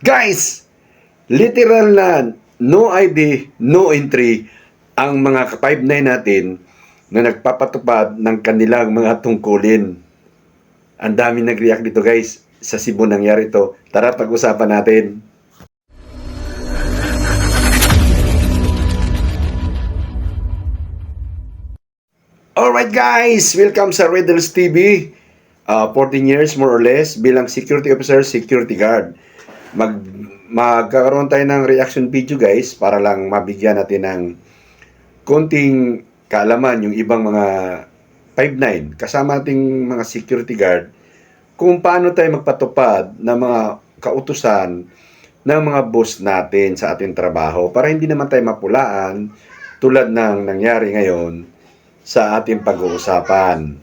Guys, literal na no ID, no entry ang mga ka-59 natin na nagpapatupad ng kanilang mga tungkulin. Ang dami nag-react dito guys. Sa Cebu nangyari ito. Tara pag-usapan natin. Alright guys, welcome sa Riddles TV. 14 years more or less bilang security officer, security guard. Magkakaroon tayo ng reaction video guys para lang mabigyan natin ng konting kaalaman yung ibang mga 5'9 kasama nating mga security guard kung paano tayo magpatupad ng mga kautusan ng mga boss natin sa ating trabaho para hindi naman tayo mapulaan tulad ng nangyari ngayon sa ating pag-uusapan.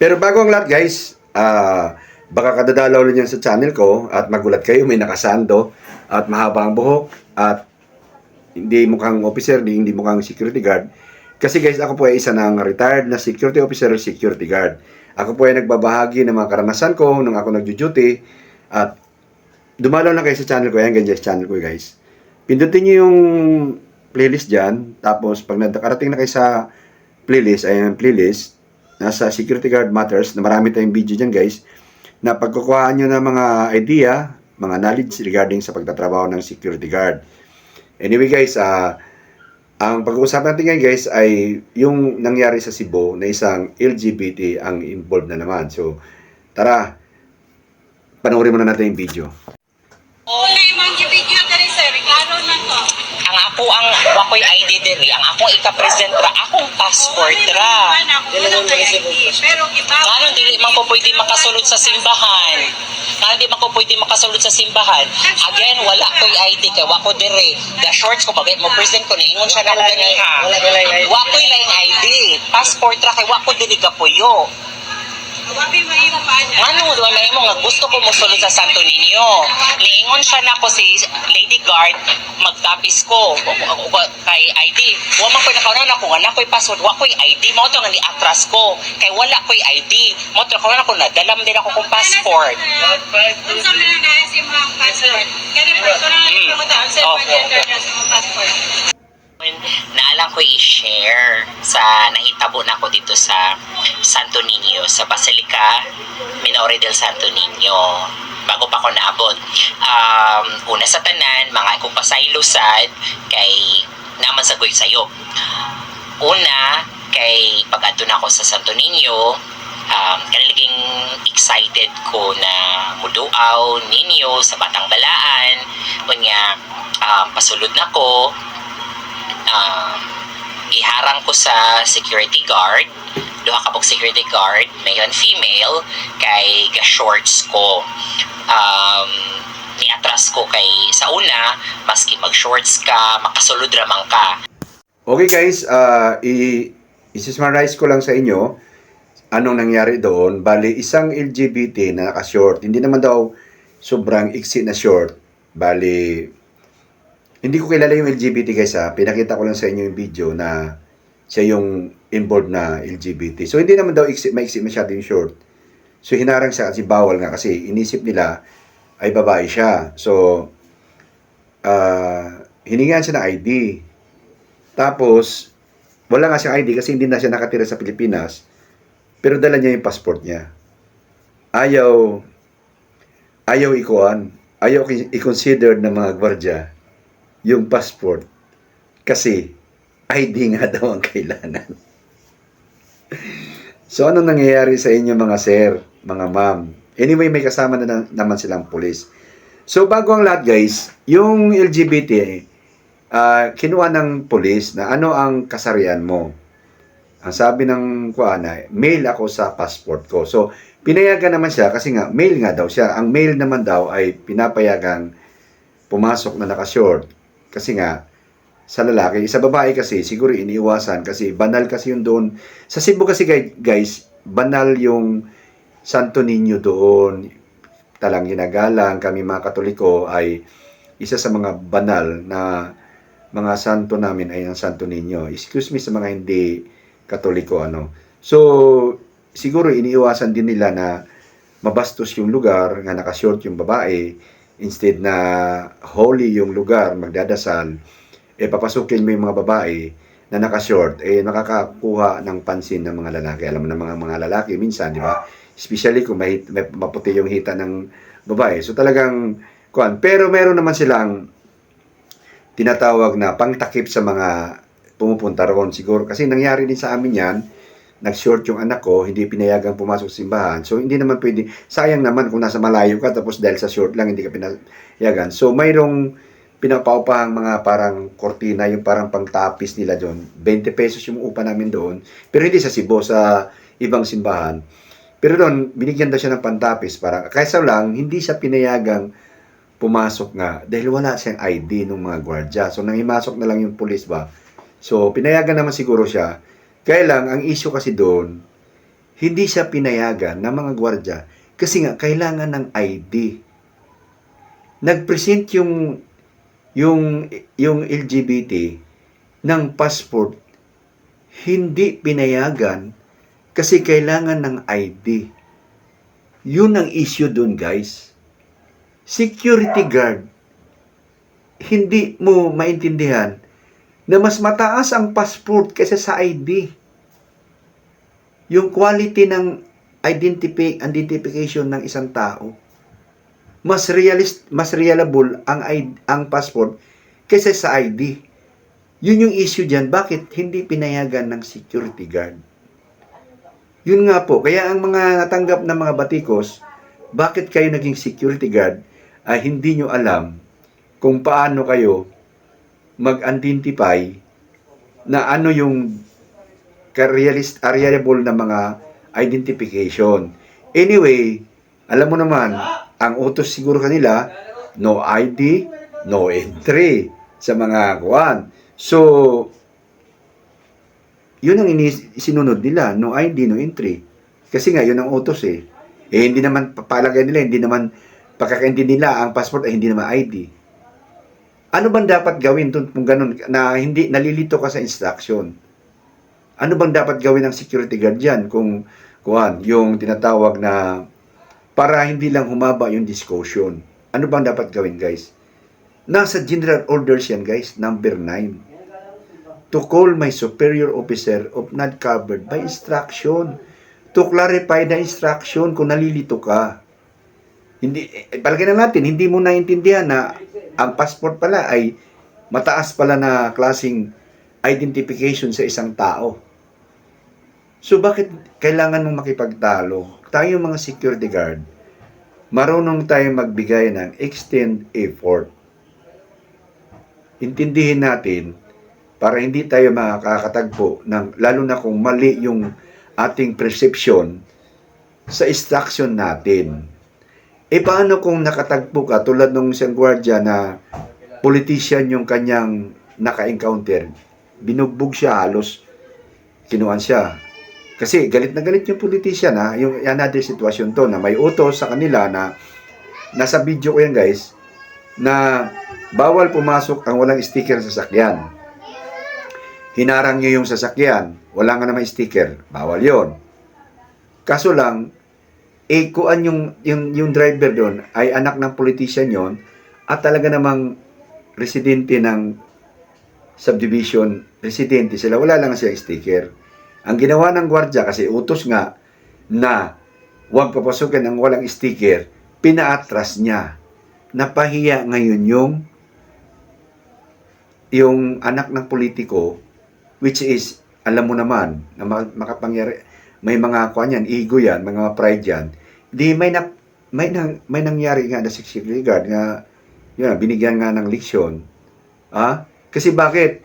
Pero bago ang lahat guys, baka kadadalaw lang yan sa channel ko at magulat kayo, may nakasando at mahaba ang buhok at hindi mukhang officer, hindi mukhang security guard. Kasi guys, ako po ay isa ng retired na security officer, security guard. Ako po ay nagbabahagi ng mga karanasan ko nung ako nagjo-duty at dumalaw lang kayo sa channel ko, yan ganyan sa channel ko guys. Pindutin nyo yung playlist dyan, tapos pag nakarating na kayo sa playlist, ayan playlist, nasa Security Guard Matters, na marami tayong video dyan guys, na pagkukuhaan nyo ng mga idea, mga knowledge regarding sa pagtatrabaho ng security guard. Anyway guys, ang pag-uusapan natin ngayon guys ay yung nangyari sa Cebu na isang LGBT ang involved na naman. So, tara, panoorin muna natin yung video. Ang ako ang wakoy ID diri, ang akong ika-present ra, akong passport ra. Kanon dili man ko pwede makasulod sa simbahan. Kanon di man ko pwede makasulod sa simbahan. Again, wala ko'y ID kay wako diri. The shorts ko pag mo present ko niingon siya na ganiha. Wakoy laing ID, passport ra kay wako diri gapuyo. Ano, duwa may mo nga gusto ko mosulod sa Santo Niño. Niingon siya na ko si Lady Guard, magtapis ko kay ID. Wa man ko nakaunan ako nga nakoy password, wa ko'y ID. Mo to nga ni-atras ko kay wala ko'y ID. Mo to nakaunan ako na dalam din ako kong passport. Unsa man na si mga passport? Kani personal na mo ta unsa man gender na sa mga passport? Naalang ko i-share sa nahitabo na ako dito sa Santo Niño, sa Basilica Minore del Santo Niño bago pa ako naabot. Una sa tanan, mga akong pasaylusad kay naman sa goy sayo. Una, kay pag-adto na ako sa Santo Niño, kaniliging excited ko na muduaw ninyo sa Batang Balaan. Kunya, pasulod na ko, iharang ko sa security guard, duha ka pong security guard, mayon female, kay ga-shorts ko. Ni-atras ko kay sa una, maski mag-shorts ka, makasulod ramang ka. Okay guys, i-summarize ko lang sa inyo anong nangyari doon. Bali, isang LGBT na naka-short, hindi naman daw sobrang iksi na short. Bali, hindi ko kilala yung LGBT guys pinakita ko lang sa inyo yung video na siya yung involved na LGBT. So hindi naman daw maiksi masyado yung short. So hinarang siya kasi bawal nga kasi inisip nila ay babae siya. So hiningan siya ng ID. Tapos wala nga siyang ID kasi hindi na siya nakatira sa Pilipinas. Pero dala niya yung passport niya. Ayaw i-consider ng mga gwardiya yung passport kasi ID nga daw ang kailangan. So, anong nangyayari sa inyo mga sir, mga ma'am? Anyway, may kasama na naman silang pulis. So, bago ang lahat guys, yung LGBT, kinuha ng pulis na ano ang kasarian mo. Ang sabi ng kuana, male ako sa passport ko. So, pinayagan naman siya kasi nga, male nga daw siya. Ang male naman daw ay pinapayagang pumasok na naka-short. Kasi nga, sa lalaki, sa babae kasi, siguro iniiwasan kasi banal kasi yung doon. Sa Cebu kasi guys, banal yung Santo Niño doon. Talang ginagalang, kami mga Katoliko ay isa sa mga banal na mga santo namin ay ang Santo Niño. Excuse me sa mga hindi Katoliko. So, siguro iniiwasan din nila na mabastos yung lugar, nga nakashort yung babae. instead na holy yung lugar, magdadasal, papasukin mo yung mga babae na naka-short, nakakakuha ng pansin ng mga lalaki. Alam mo na mga lalaki, minsan, di ba? Especially kung may maputi yung hita ng babae. So talagang, pero meron naman silang tinatawag na pangtakip sa mga pumupunta roon siguro. Kasi nangyari din sa amin yan, nag-short yung anak ko, hindi pinayagang pumasok sa simbahan. So, hindi naman pwede. Sayang naman kung nasa malayo ka, tapos dahil sa short lang, hindi ka pinayagan. So, mayroong pinapaupahang mga parang kortina, yung parang pangtapis nila doon. 20 pesos yung upa namin doon. Pero hindi sa Cebu, sa ibang simbahan. Pero doon, binigyan daw siya ng pantapis. Kaysa lang, hindi siya pinayagang pumasok nga. Dahil wala siyang ID ng mga gwardya. So, nangimasok na lang yung pulis ba. So, pinayagan naman siguro siya. Kaya lang, ang issue kasi doon, hindi siya pinayagan ng mga gwardya kasi nga, kailangan ng ID. Nag-present yung LGBT ng passport, hindi pinayagan kasi kailangan ng ID. Yun ang issue doon, guys. Security guard, hindi mo maintindihan na mas mataas ang passport kaysa sa ID. Yung quality ng identification ng isang tao. Mas reliable ang passport kaysa sa ID. Yun yung issue diyan. Bakit hindi pinayagan ng security guard? Yun nga po. Kaya ang mga natanggap na mga batikos, bakit kayo naging security guard ay hindi nyo alam kung paano kayo mag-identify na ano yung reliable na mga identification. Anyway, alam mo naman, ang utos siguro kanila, no ID, no entry sa mga kuwan. So, yun ang sinunod nila, no ID, no entry. Kasi nga, yun ang utos eh. Hindi naman papalagay nila, hindi naman pagkakaintindi nila ang passport ay hindi naman ID. Ano bang dapat gawin kung ganun na hindi nalilito ka sa instruction? Ano bang dapat gawin ng security guard dyan kung yung tinatawag na para hindi lang humaba yung discussion? Ano bang dapat gawin, guys? Nasa general orders yan, guys, number 9. To call my superior officer of not covered by instruction. To clarify the instruction kung nalilito ka. Hindi, palagay na natin, hindi mo naintindihan na ang passport pala ay mataas pala na klaseng identification sa isang tao. So, bakit kailangan mong makipagtalo? Tayo mga security guard, marunong tayong magbigay ng extend effort. Intindihin natin para hindi tayo makakatagpo ng, lalo na kung mali yung ating perception sa instruction natin. Paano kung nakatagpo ka tulad ng isang gwardiya na politician yung kanyang naka-encounter? Binugbog siya, halos kinuan siya. Kasi galit na galit yung politician ha, yung another sitwasyon to na may utos sa kanila na nasa video ko yan guys, na bawal pumasok ang walang sticker sa sasakyan. Hinarang nyo yung sasakyan, wala nga naman sticker, bawal yon. Kaso lang, kuan yung driver doon ay anak ng politician yon at talaga namang residente ng subdivision, residente sila, wala lang siya sticker. Ang ginawa ng gwardya, kasi utos nga na huwag papasukin ang walang sticker, pinaatras niya. Napahiya ngayon yung anak ng politiko, which is, alam mo naman, na makapangyari, may mga kuan yan, ego yan, mga pride yan. Di may nangyari nga na security guard nga, yun, binigyan nga ng leksyon. Kasi bakit?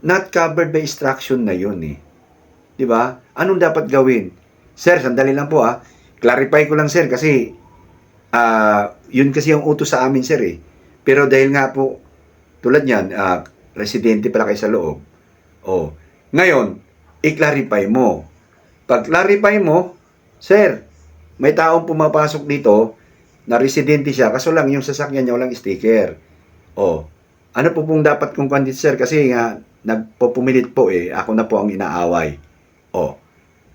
Not covered by instruction na yun eh. Di ba? Anong dapat gawin? Sir, sandali lang po Clarify ko lang sir kasi yun kasi yung utos sa amin sir eh. Pero dahil nga po tulad niyan, residente pala kayo sa loob. Ngayon, i-clarify mo. Pag clarify mo, sir, may taong pumapasok dito na residente siya, kaso lang yung sasakyan niya walang sticker. Ano po pong dapat kong kandit sir? Kasi nga, nagpupumilit po ako na po ang inaaway.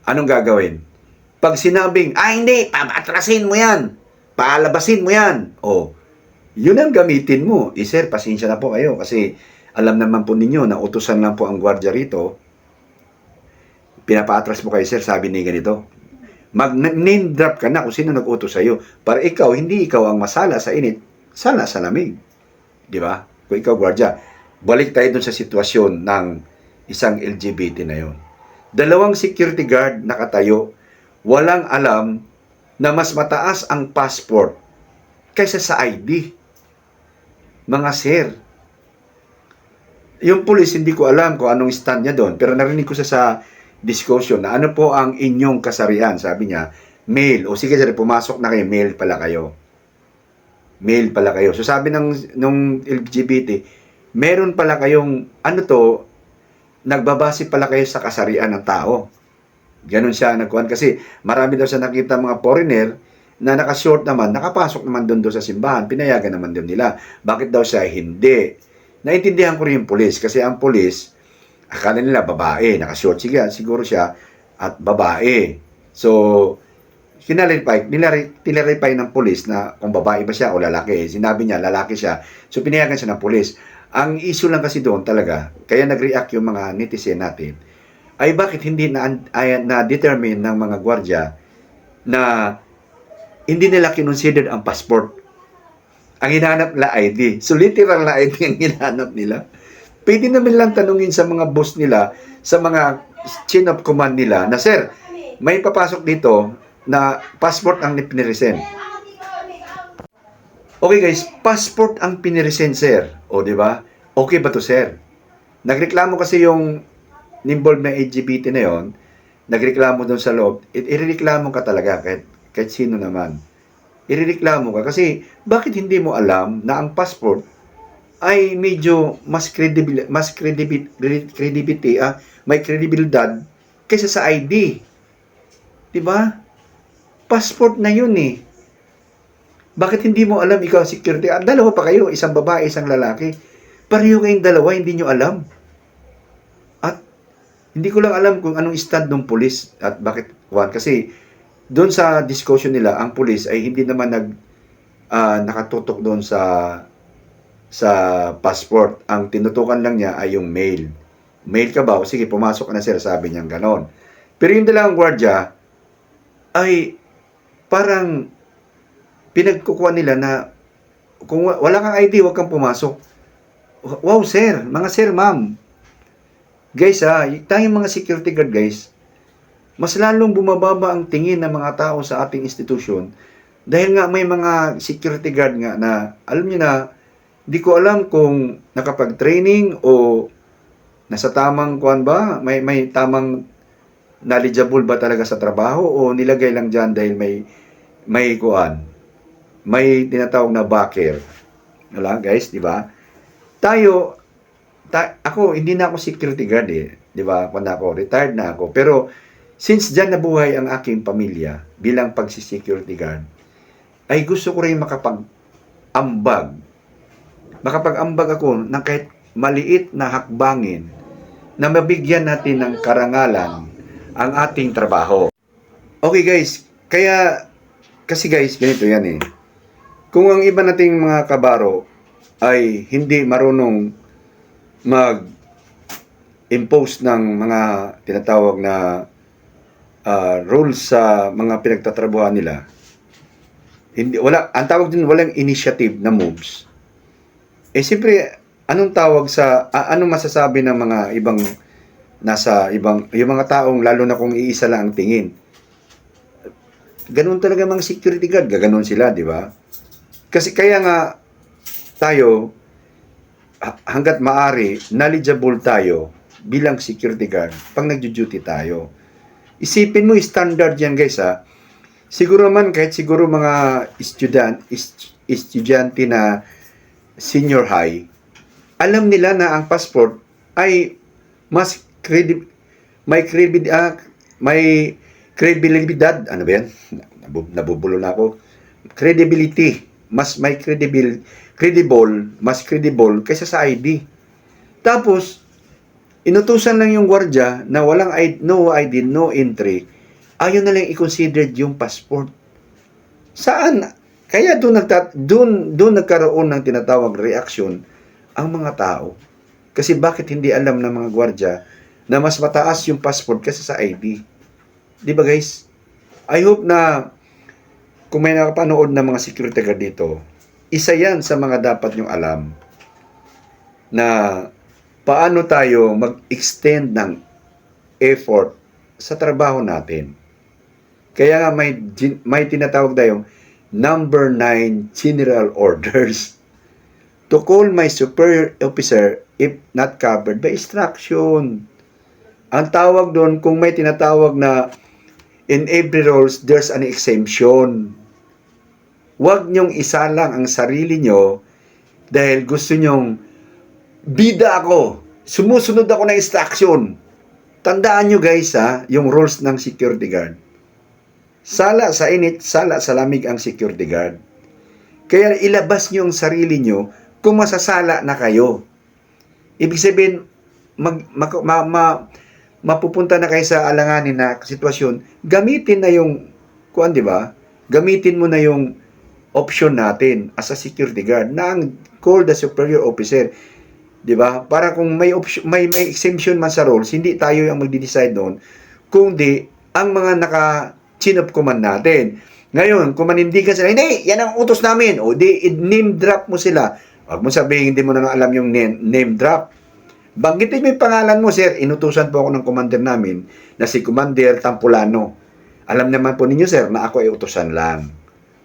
Anong gagawin? Pag sinabing, hindi, paatrasin mo yan, paalabasin mo yan. Yun ang gamitin mo. Sir, pasensya na po kayo kasi alam naman po ninyo na utusan lang po ang gwardiya rito. Pinapaatras mo kayo, sir, sabi ni ganito. Mag-name drop ka na kung sino nag-utos sa'yo. Para ikaw, hindi ikaw ang masala sa init, sala sa lamig. Di ba? Kung ikaw, gwardiya. Balik tayo dun sa sitwasyon ng isang LGBT na yon. Dalawang security guard nakatayo, walang alam na mas mataas ang passport kaysa sa ID. Mga sir, yung police, hindi ko alam kung anong stand niya doon, pero narinig ko sa discussion na ano po ang inyong kasarian. Sabi niya, male. O sige, sir, pumasok na kayo, male pala kayo. Male pala kayo. So sabi nung LGBT, meron pala kayong, ano to, nagbabase pala kayo sa kasarian ng tao. Ganon siya nagkuhan. Kasi marami daw siya nakita mga foreigner na nakashort naman, nakapasok naman doon sa simbahan, pinayagan naman din nila. Bakit daw siya hindi? Naintindihan ko rin yung police, kasi ang police, akala nila babae, nakashort siguro siya, at babae. So, tinarify ng police na kung babae ba siya o lalaki. Sinabi niya, lalaki siya. So, pinayagan siya ng police. Ang issue lang kasi doon talaga, kaya nag-react yung mga netizen natin, ay bakit hindi na-determine ng mga gwardya na hindi nila kinonsider ang passport. Ang hinahanap na ID. So, literal na ID ang hinahanap nila. Pwede naman lang tanungin sa mga boss nila, sa mga chain of command nila, na, sir, may papasok dito na passport ang piniresent. Okay guys, passport ang piniresent, sir. O, di ba? Okay ba to, sir? Nagreklamo kasi yung involved na LGBT na yon, nagreklamo doon sa loob. Irereklamo ka talaga kahit sino naman. Irereklamo ka kasi bakit hindi mo alam na ang passport ay medyo may credibilidad kaysa sa ID. 'Di ba? Passport na 'yun eh. Bakit hindi mo alam ikaw security? Dalawa pa kayo, isang babae, isang lalaki. Pareho kayong dalawa, hindi nyo alam. At hindi ko lang alam kung anong stand ng pulis at bakit kasi doon sa discussion nila, ang pulis ay hindi naman nakatutok doon sa passport. Ang tinutukan lang niya ay yung mail. Mail ka ba? O sige, pumasok ka na, sir, sabi niya ganon. Pero yung dalawang gwardiya ay parang pinagkukuha nila na kung wala kang ID, huwag kang pumasok. Wow, sir. Mga sir, ma'am. Guys, tayong mga security guard, guys, mas lalong bumababa ang tingin ng mga tao sa ating institusyon dahil nga may mga security guard nga na, alam niyo na, di ko alam kung nakapag-training o nasa tamang kuan ba, may tamang knowledgeable ba talaga sa trabaho o nilagay lang dyan dahil may kuan, may tinatawag na backer. Wala, guys, di ba? Ako, hindi na ako security guard eh. Di ba? Kung ako, retired na ako. Pero, since dyan nabuhay ang aking pamilya bilang pagsisecurity guard, ay gusto ko rin makapag-ambag. Makapag-ambag ako ng kahit maliit na hakbangin na mabigyan natin ng karangalan ang ating trabaho. Okay guys, kasi guys, ganito yan eh. Kung ang iba nating mga kabaro ay hindi marunong mag-impose ng mga tinatawag na rules sa mga pinagtatrabuhan nila. Ang tawag din walang initiative na moves. Siyempre, anong masasabi ng mga ibang yung mga taong lalo na kung iisa lang ang tingin. Ganun talaga mga security guard, gaganon sila, di ba? Kasi kaya nga tayo hangga't maari knowledgeable tayo bilang security guard pag nagjo-duty tayo. Isipin mo, standard yan guys ha. Siguro man, kahit siguro mga estudyante na senior high, alam nila na ang passport ay mas may credibilidad, ano ba yan? Nabubulo na ako. Credibility, mas may credible kaysa sa ID. Tapos, inutusan lang yung gwardiya na walang no ID, no entry. Ayaw na lang i-consider yung passport. Saan? Kaya doon nagkaroon ng tinatawag reaksyon ang mga tao. Kasi bakit hindi alam ng mga gwardya na mas mataas yung passport kaysa sa ID? Di ba guys? I hope na kung may nakapanood ng mga security guard dito, isa yan sa mga dapat nyong alam na paano tayo mag-extend ng effort sa trabaho natin. Kaya nga may tinatawag tayong number 9 general orders to call my superior officer if not covered by instruction. Ang tawag doon, kung may tinatawag na in every rules, there's an exemption. Huwag nyong isalang ang sarili nyo dahil gusto nyong bida ako, sumusunod ako ng instruction. Tandaan nyo guys yung rules ng security guard. Sala sa init, sala sa lamig ang security guard. Kaya ilabas nyo ang sarili nyo kung masasala na kayo. Ibig sabihin, mapupunta na kayo sa alanganin na sitwasyon, gamitin na yung, di ba? Gamitin mo na yung option natin as a security guard na ang call the superior officer. Di ba? Para kung may exemption man sa roles, hindi tayo yung magdi-decide doon, kundi ang mga chain of command natin. Ngayon, kung manindigan sila, hindi, yan ang utos namin. O di, name drop mo sila. Huwag mo sabihin, hindi mo na alam yung name drop. Banggitin mo yung pangalan mo, sir. Inutusan po ako ng commander namin na si Commander Tampulano. Alam naman po ninyo, sir, na ako ay utusan lang.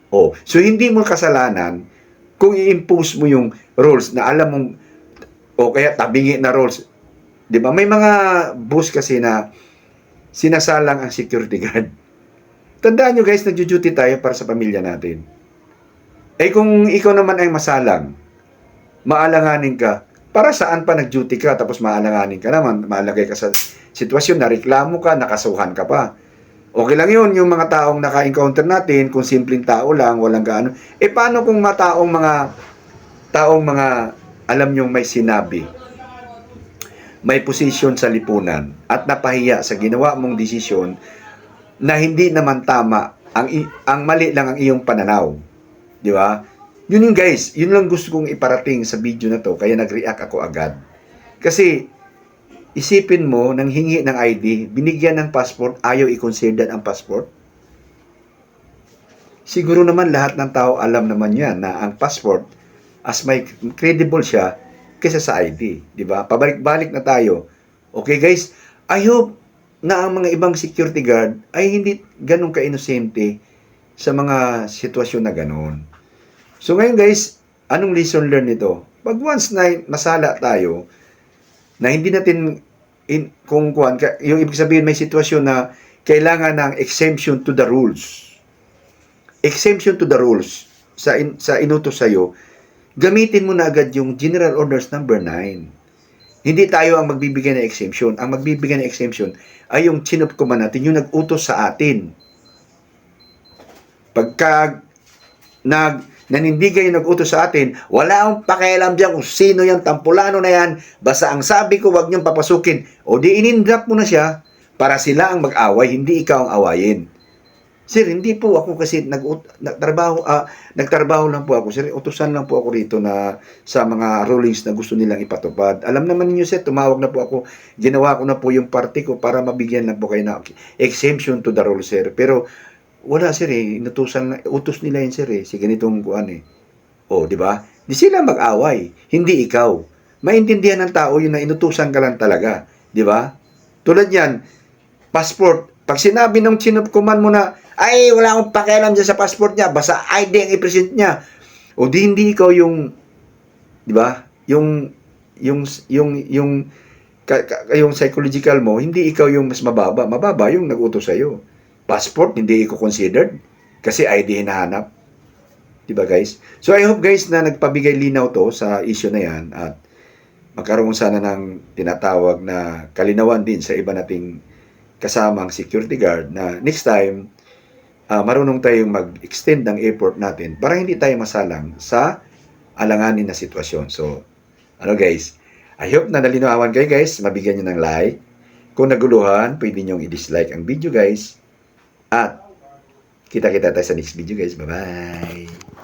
O, so hindi mo kasalanan kung i-impose mo yung rules na alam mong, o kaya tabingi na rules. Di ba? May mga boss kasi na sinasalang ang security guard. Tandaan nyo guys, nagjo-duty tayo para sa pamilya natin. Eh kung ikaw naman ay masalang, maalanganin ka, para saan pa nag-duty ka tapos maalanganin ka naman, maalagay ka sa sitwasyon na reklamo ka, nakasuhan ka pa. Okay lang yun, yung mga taong naka-encounter natin, kung simpleng tao lang, walang gaano. Eh paano kung taong mga, alam nyong may sinabi, may posisyon sa lipunan, at napahiya sa ginawa mong desisyon, na hindi naman tama, ang mali lang ang iyong pananaw. Di ba? Yun yung guys, yun lang gusto kong iparating sa video na to, kaya nag-react ako agad. Kasi, isipin mo, nang hingi ng ID, binigyan ng passport, ayaw i-consider ang passport. Siguro naman lahat ng tao alam naman yan na ang passport, as may credible siya, kaysa sa ID. Di ba? Pabalik-balik na tayo. Okay guys, I hope na ang mga ibang security guard ay hindi ganun ka-inosente sa mga sitwasyon na ganun. So ngayon guys, anong lesson learned nito? Pag once na masala tayo, na hindi natin, yung ibig sabihin may sitwasyon na kailangan ng exemption to the rules. Exemption to the rules sa inutos sa'yo, gamitin mo na agad yung General Orders number 9. Hindi tayo ang magbibigay ng exemption. Ang magbibigay ng exemption ay yung chain of command natin, yung nag-utos sa atin. Pagka nanindigay yung nag-utos sa atin, wala akong pakialam dyan kung sino yung Tampulano na yan, basta ang sabi ko, wag niyong papasukin. O di inindrap mo na siya para sila ang mag-away, hindi ikaw ang awayin. Sir, hindi po ako kasi nagtrabaho lang po ako. Sir, utusan lang po ako rito na sa mga rulings na gusto nilang ipatupad. Alam naman niyo sir, tumawag na po ako. Ginawa ko na po yung party ko para mabigyan lang po kayo na exemption to the rule, sir. Pero wala sir utos nila yun sir si ganitong kuan O, di ba? Di sila mag-away, hindi ikaw. Maintindihan ng tao yun na inutusan ka lang talaga. Di ba? Tulad yan, passport. Pag sinabi ng chain of command mo na, ay, wala akong pakialam dyan sa passport niya, basta ID ang i-present niya. O di hindi ikaw yung, di ba? Yung psychological mo, hindi ikaw yung mas mababa. Mababa yung nag-utos sa'yo. Passport, hindi ikaw considered kasi ID hinahanap. Di ba guys? So I hope guys na nagpabigay linaw to sa issue na yan at magkaroon sana ng tinatawag na kalinawan din sa iba nating kasamang security guard na next time, marunong tayong mag-extend ng effort natin para hindi tayo masalang sa alanganin na sitwasyon. So, guys, I hope na nalinawan kayo guys, mabigyan nyo ng like. Kung naguluhan, pwede nyo i-dislike ang video guys. At kita-kita tayo sa next video guys. Bye-bye!